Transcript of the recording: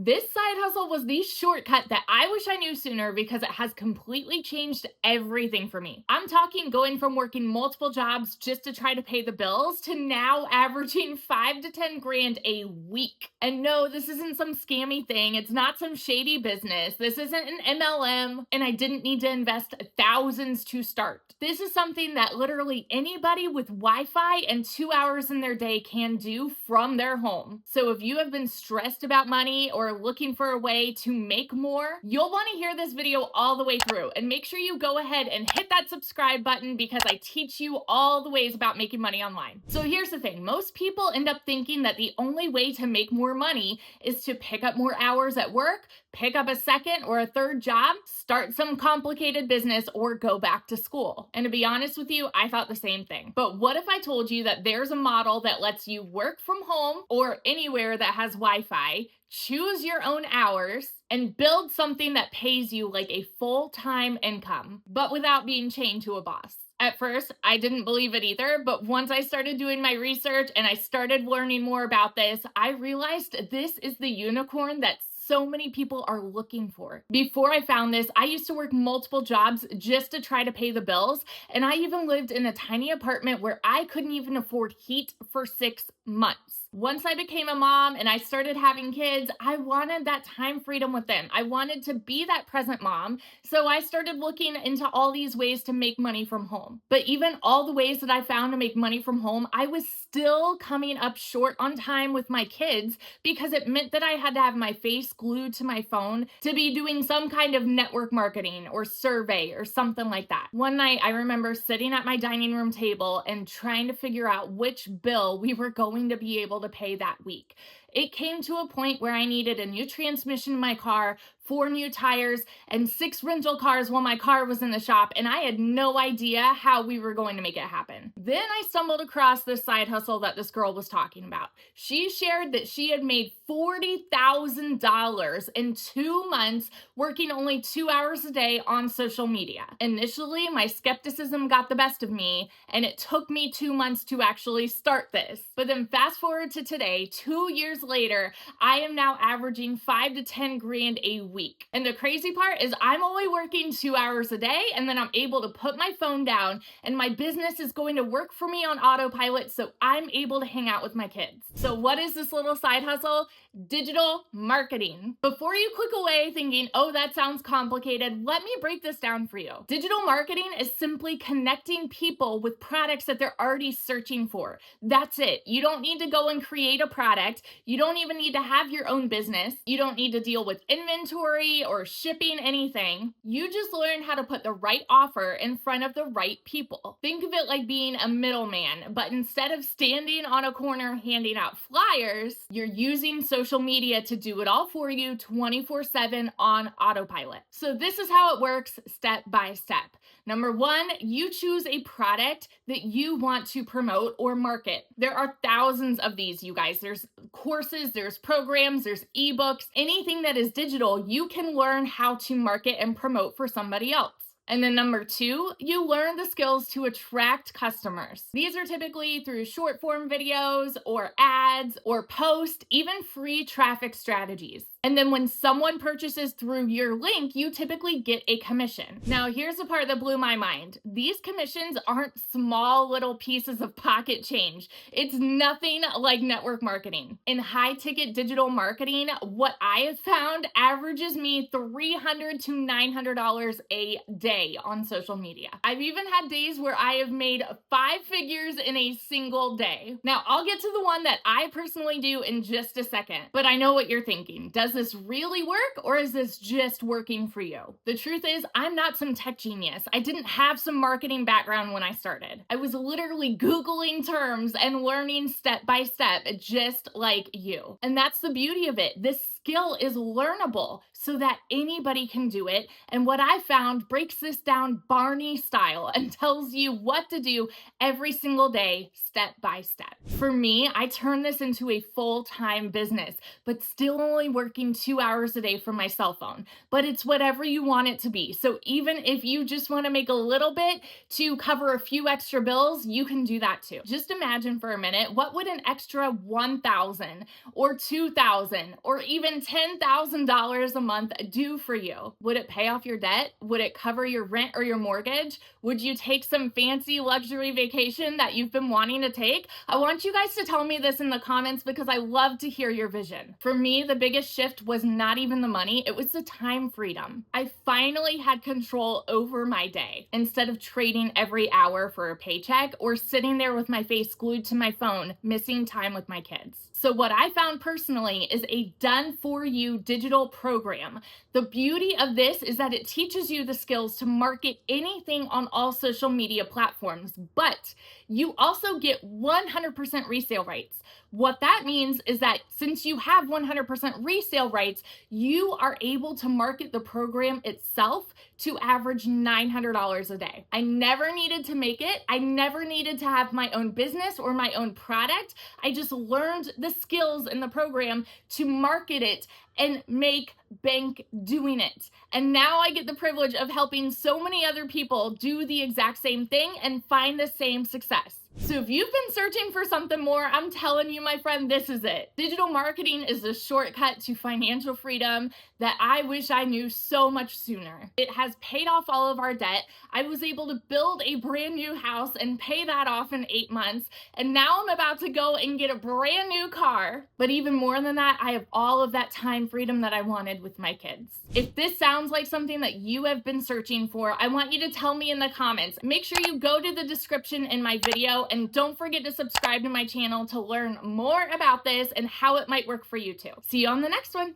This side hustle was the shortcut that I wish I knew sooner because it has completely changed everything for me. I'm talking going from working multiple jobs just to try to pay the bills to now averaging 5 to 10 grand a week. And no, this isn't some scammy thing. It's not some shady business. This isn't an MLM, and I didn't need to invest thousands to start. This is something that literally anybody with Wi-Fi and 2 hours in their day can do from their home. So if you have been stressed about money or looking for a way to make more, you'll want to hear this video all the way through, and make sure you go ahead and hit that subscribe button because I teach you all the ways about making money online. So here's the thing. Most people end up thinking that the only way to make more money is to pick up more hours at work, pick up a second or a third job, start some complicated business, or go back to school. And to be honest with you, I thought the same thing. But what if I told you that there's a model that lets you work from home or anywhere that has Wi-Fi, choose your own hours, and build something that pays you like a full-time income, but without being chained to a boss? At first, I didn't believe it either, but once I started doing my research and I started learning more about this, I realized this is the unicorn that so many people are looking for. Before I found this, I used to work multiple jobs just to try to pay the bills, and I even lived in a tiny apartment where I couldn't even afford heat for 6 months. Once I became a mom and I started having kids, I wanted that time freedom with them. I wanted to be that present mom, so I started looking into all these ways to make money from home. But even all the ways that I found to make money from home, I was still coming up short on time with my kids because it meant that I had to have my face glued to my phone to be doing some kind of network marketing or survey or something like that. One night, I remember sitting at my dining room table and trying to figure out which bill we were going to be able to pay that week. It came to a point where I needed a new transmission in my car, 4 new tires, and 6 rental cars while my car was in the shop, and I had no idea how we were going to make it happen. Then I stumbled across this side hustle that this girl was talking about. She shared that she had made $40,000 in 2 months working only 2 hours a day on social media. Initially, my skepticism got the best of me, and it took me 2 months to actually start this. But then fast forward to today, 2 years later, I am now averaging 5 to 10 grand a week. And the crazy part is I'm only working 2 hours a day, and then I'm able to put my phone down and my business is going to work for me on autopilot, so I'm able to hang out with my kids. So what is this little side hustle? Digital marketing. Before you click away thinking, oh, that sounds complicated, let me break this down for you. Digital marketing is simply connecting people with products that they're already searching for. That's it. You don't need to go and create a product. You don't even need to have your own business. You don't need to deal with inventory or shipping anything. You just learn how to put the right offer in front of the right people. Think of it like being a middleman, but instead of standing on a corner handing out flyers, you're using social media to do it all for you 24/7 on autopilot. So this is how it works step by step. Number 1, you choose a product that you want to promote or market. There are thousands of these, you guys. There's courses, there's programs, there's ebooks, anything that is digital, you can learn how to market and promote for somebody else. And then number 2, you learn the skills to attract customers. These are typically through short form videos or ads or posts, even free traffic strategies. And then when someone purchases through your link, you typically get a commission. Now, here's the part that blew my mind. These commissions aren't small little pieces of pocket change. It's nothing like network marketing. In high-ticket digital marketing, what I have found averages me $300 to $900 a day on social media. I've even had days where I have made 5 figures in a single day. Now, I'll get to the one that I personally do in just a second, but I know what you're thinking. Does this really work, or is this just working for you? The truth is, I'm not some tech genius. I didn't have some marketing background when I started. I was literally Googling terms and learning step by step, just like you. And that's the beauty of it. This skill is learnable so that anybody can do it. And what I found breaks this down Barney style and tells you what to do every single day, step by step. For me, I turned this into a full-time business, but still only working 2 hours a day from my cell phone. But it's whatever you want it to be. So even if you just want to make a little bit to cover a few extra bills, you can do that too. Just imagine for a minute, what would an extra $1,000 or $2,000 or even than $10,000 a month do for you? Would it pay off your debt? Would it cover your rent or your mortgage? Would you take some fancy luxury vacation that you've been wanting to take? I want you guys to tell me this in the comments because I love to hear your vision. For me, the biggest shift was not even the money, it was the time freedom. I finally had control over my day instead of trading every hour for a paycheck or sitting there with my face glued to my phone, missing time with my kids. So what I found personally is a done-for-you digital program. The beauty of this is that it teaches you the skills to market anything on all social media platforms, but you also get 100% resale rights. What that means is that since you have 100% resale rights, you are able to market the program itself to average $900 a day. I never needed to make it. I never needed to have my own business or my own product. I just learned the skills in the program to market it and make bank doing it. And now I get the privilege of helping so many other people do the exact same thing and find the same success. So if you've been searching for something more, I'm telling you, my friend, this is it. Digital marketing is the shortcut to financial freedom that I wish I knew so much sooner. It has paid off all of our debt. I was able to build a brand new house and pay that off in 8 months. And now I'm about to go and get a brand new car. But even more than that, I have all of that time freedom that I wanted with my kids. If this sounds like something that you have been searching for, I want you to tell me in the comments. Make sure you go to the description in my video and don't forget to subscribe to my channel to learn more about this and how it might work for you too. See you on the next one.